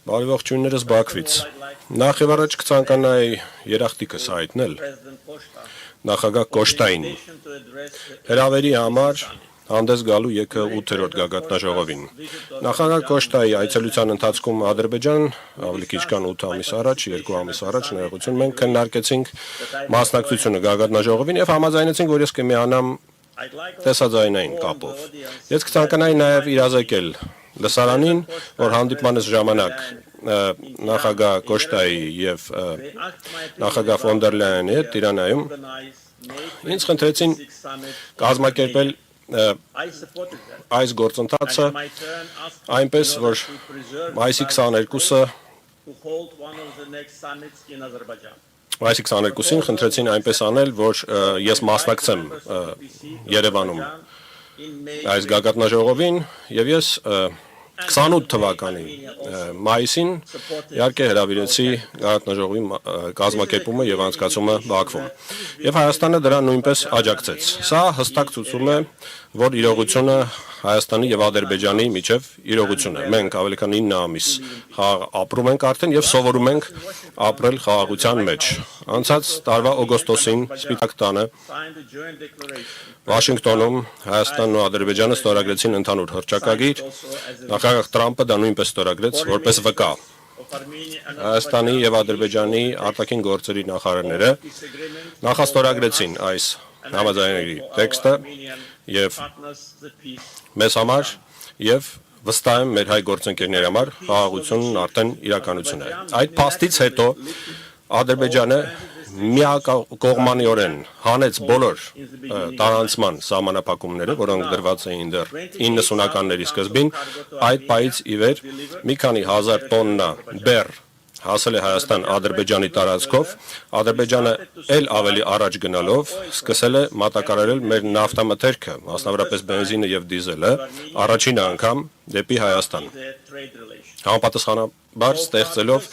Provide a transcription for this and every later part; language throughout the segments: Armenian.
Բարեողջույններս Բաքվից։ Նախ եւ առաջ կցանկանայի երախտիկս հայտնել նախագահ Կոշտային հրավերի համար հանդես գալու եկը 8-րդ գագաթնաժողովին։ Նախագահ Կոշտայի այցելության ընթացքում Ադրբեջան ավելի քիչ քան 8 ամիս առաջ, 2 ամիս առաջ ներողություն մենք քննարկեցինք մասնակցությունը գագաթնաժողովին եւ համաձայնեցինք, որ ես կմիանամ տեսաձայնային կապով։ Ես կցանկանայի նաեւ իրազեկել լսարանին, որ հանդիպմանս ժամանակ նախագահ Կոշտայի եւ նախագահ ֆոն դեր Լայենի հետ Տիրանայում ինձ խնդրեցին կազմակերպել այս գործընթացը այնպես, որ մայիսի 22-ին խնդրեցին այնպես անել, որ ես մասնակցեմ Երևանում այս գագաթնաժողովին եւ ես 28 թվականի մայիսին իհարկե հրավիրեցի գագաթնաժողովի կազմակերպումը եւ անցկացումը Բաքվում եւ Հայաստանը դրան նույնպես աջակցեց։ Սա հստակ ցույցում է, որ իրողությունը Հայաստանի եւ Ադրբեջանի միջև իրողություն է։ Մենք ավելի քան 9 ամիս ապրում ենք արդեն եւ սովորում ենք ապրել խաղաղության մեջ։ Անցած տարվա օգոստոսին Սպիտակ տանը Վաշինգտոնում Հայաստանն ու Ադրբեջանը ստորագրեցին ընդհանուր հռչակագիր, նախագահ Տրամպը դա նույնպես ստորագրեց որպես վկա։ Հայաստանի եւ Ադրբեջանի արտաքին գործերի նախարարները նախաստորագրեցին այս համաձայնագրի տեքստը եւ մեզ համար եւ վստահ եմ մեր հայ գործընկերների համար խաղաղությունն արդեն իրականություն է։ Այդ փաստից հետո Ադրբեջանը միակողմանիորեն հանեց բոլոր տարանցման սահմանափակումները, որոնք դրված էին դեռ 90-ականների սկզբին, այդ պայից ի վեր մի քանի հազար տոննա բեռ հասել է Հայաստան Ադրբեջանի տարածքով, Ադրբեջանը ել ավելի առաջ գնալով սկսել է մատակարարել մեր նավթամթերքը, մասնավորապես բենզինը եւ դիզելը, առաջին անգամ դեպի Հայաստան։ Համապատասխանաբար ստեղծելով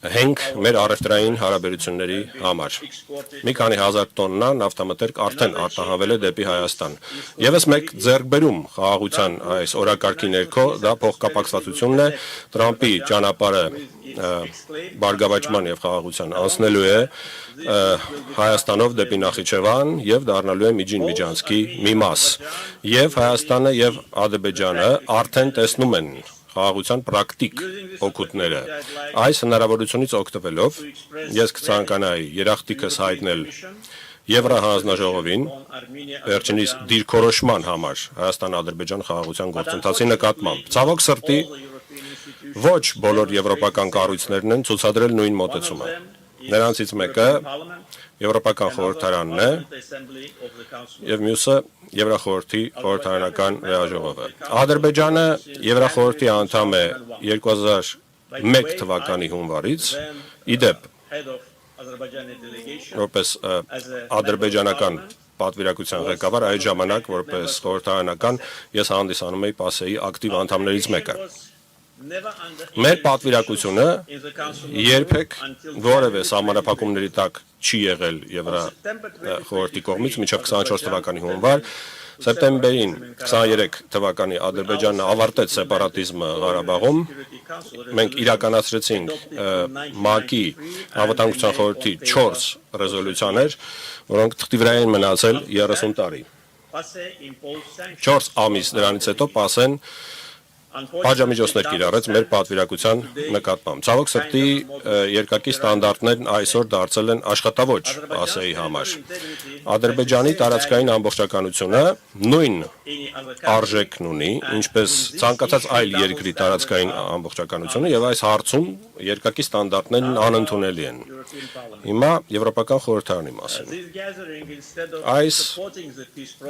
հենք մեր առևտրային հարաբերությունների համար։ Մի քանի հազար տոննա նավթամթերք արդեն արտահանվել է դեպի Հայաստան։ Եվս մեկ ձեռքբերում խաղաղության այս օրակարգի ներքո դա փոխկապակցվածությունն է, Տրամպի ճանապարհը բարգավաճման եւ խաղաղության անցնելու է Հայաստանով դեպի Նախիջևան եւ դառնալու է միջին միջանցքի մի մաս։ Եվ Հայաստանը եւ Ադրբեջանը արդեն տեսնում են խաղաղության պրակտիկ օգուտները։ Այս հնարավորությունից օգտվելով ես կցանկանայի երախտիկս հայտնել Եվրահանձնաժողովին վերջինիս դիրքորոշման համար Հայաստան-Ադրբեջան խաղաղության գործընթացի նկատմամբ։ Ցավոք սրտի ոչ բոլոր եվրոպական կառույցներն են ցուցադրել նույն մոտեցումը։ Նրանցից մեկը Եվրոպական խորհրդարանն է եւ մյուսը Եվրախորհրդի խորհրդարանական վեաժողովը։ Ադրբեջանը Եվրախորհրդի անդամ է 2001 թվականի հունվարից, իդեպ որպես ադրբեջանական պատվիրակության ղեկավար այդ ժամանակ որպես խորհրդարանական ես հանդիսանում էի ՊԱՍԵ-ի ակտիվ անդամներից մեկը։ Մեր պատվիրակությունը երբեք որևէ սահմանափակումների տակ չի եղել Եվրախորհրդի կողմից մինչև 24 թվականի հունվար, սեպտեմբերին 23 թվականի Ադրբեջանը ավարտեց սեպարատիզմը Ղարաբաղում, մենք իրականացրեցինք ՄԱԿ-ի Անվտանգության խորհրդի 4 ռեզոլյուցիաներ, որոնք թղթի վրա են մնացել 30 տարի։ 4 ամիս դրանից հետո ՊԱՍԵ-ն Պատժամիջոցներ կիրառեց մեր պատվիրակության նկատմամբ։ Ցավոք սրտի երկակի ստանդարտներն այսօր դարձել են աշխատավոճ ՊԱՍԵ-ի համար։ Ադրբեջանի տարածքային ամբողջականությունը նույն արժեքն ունի, ինչպես ցանկացած այլ երկրի տարածքային ամբողջականությունը, եւ այս հարցում երկակի ստանդարտներն անընդունելի են։ Հիմա Եվրոպական խորհրդարանի մասին։ Այս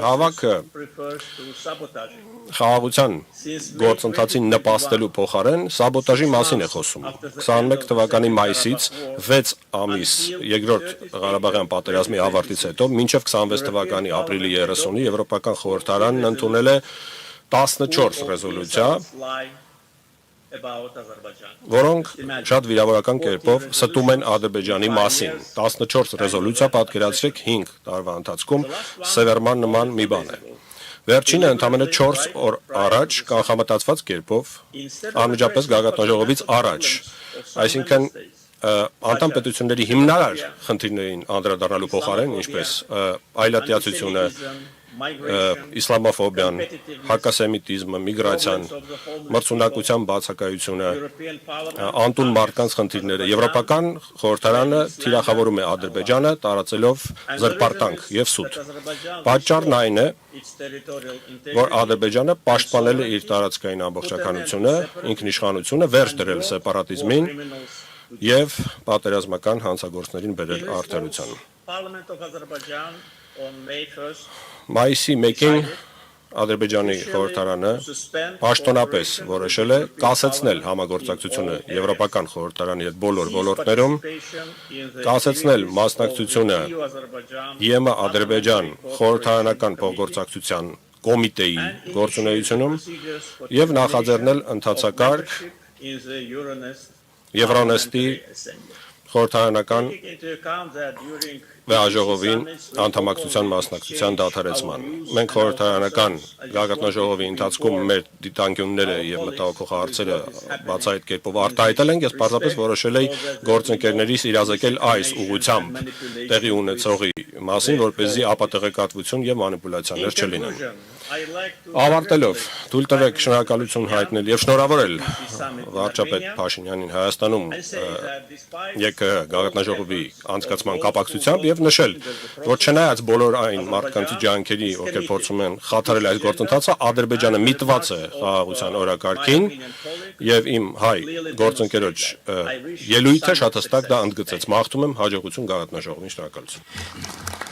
հավաքը խաղաղության գործընթացին նպաստելու փոխարեն սաբոտաժի մասին է խոսում։ 21 թվականի մայիսից 6 ամիս երկրորդ Ղարաբաղյան պատերազմի ավարտից հետո մինչև 26 թվականի ապրիլի 30-ի Եվրոպական խորհրդարանն ընդունել է 14 ռեզոլյուցիա, որոնք շատ վիրավորական կերպով ստում են Ադրբեջանի մասին։ 14 ռեզոլյուցիա պատկերացրեք 5 տարվա ընթացքում սևեռման նման մի բան է։ Վերջինը ընդամենը 4 օր առաջ կանխամտածված կերպով անմիջապես գագաթնաժողովից առաջ, այսինքն անդամ պետությունների հիմնարար խնդիրներին անդրադառնալու փոխարեն, ինչպես այլատիացությունը, իսլամոֆոբիան, հակասեմիտիզմը, միգրացիան, մրցունակության բացակայությունը, անտուն մարդկանց խնդիրները, Եվրոպական խորհրդարանը թիրախավորում է Ադրբեջանը, տարածելով զրպարտանք եւ սուտ։ Պատճառն այն է, որ Ադրբեջանը պաշտպանել է իր տարածքային ամբողջականությունը, ինքնիշխանությունը, վերջ դրել սեպարատիզմին եւ պատերազմական հանցագործներին բերել արդարության։ Մայիսի 1-ին Ադրբեջանի խորհրդարանը պաշտոնապես որոշել է կասեցնել համագործակցությունը Եվրոպական խորհրդարանի հետ բոլոր ոլորտներում, կասեցնել մասնակցությունը ԵՄ-Ադրբեջան խորհրդարանական փոխգործակցության կոմիտեի գործունեությունում եւ նախաձեռնել ընթացակարգ Euronest-ի խորհրդարանական վեհաժողովին անդամակցության մասնակցության դադարեցման։ Մենք խորհրդարանական գագաթնաժողովի ընթացքում մեր դիտանկյունները եւ մտահոգող հարցերը բացահայտ կերպով արտահայտել ենք, ես պարզապես որոշել էի գործընկերներիս իրազեկել այս ուղղությամբ տեղի ունեցողի մասին, որպեսզի ապատեղեկատվություն եւ մանիպուլյացիաներ չլինեն։ Ավարտելով, թույլ տվեք շնորհակալություն հայտնել եւ շնորհավորել վարչապետ Փաշինյանին Հայաստանում ԵԿՀ գագաթնաժողովի անցկացման կապակցությամբ եւ նշել, որ չնայած բոլոր այն մարդկանց ջանքերի, ովքեր փորձում են խաթարել այս գործընթացը, Ադրբեջանը միտված է խաղաղության օրակարգին եւ իմ հայ գործընկերոջ ելույթը շատ հստակ դա ընդգծեց։ Մաղթում եմ հաջողություն գագաթնաժողովին, շնորհակալություն։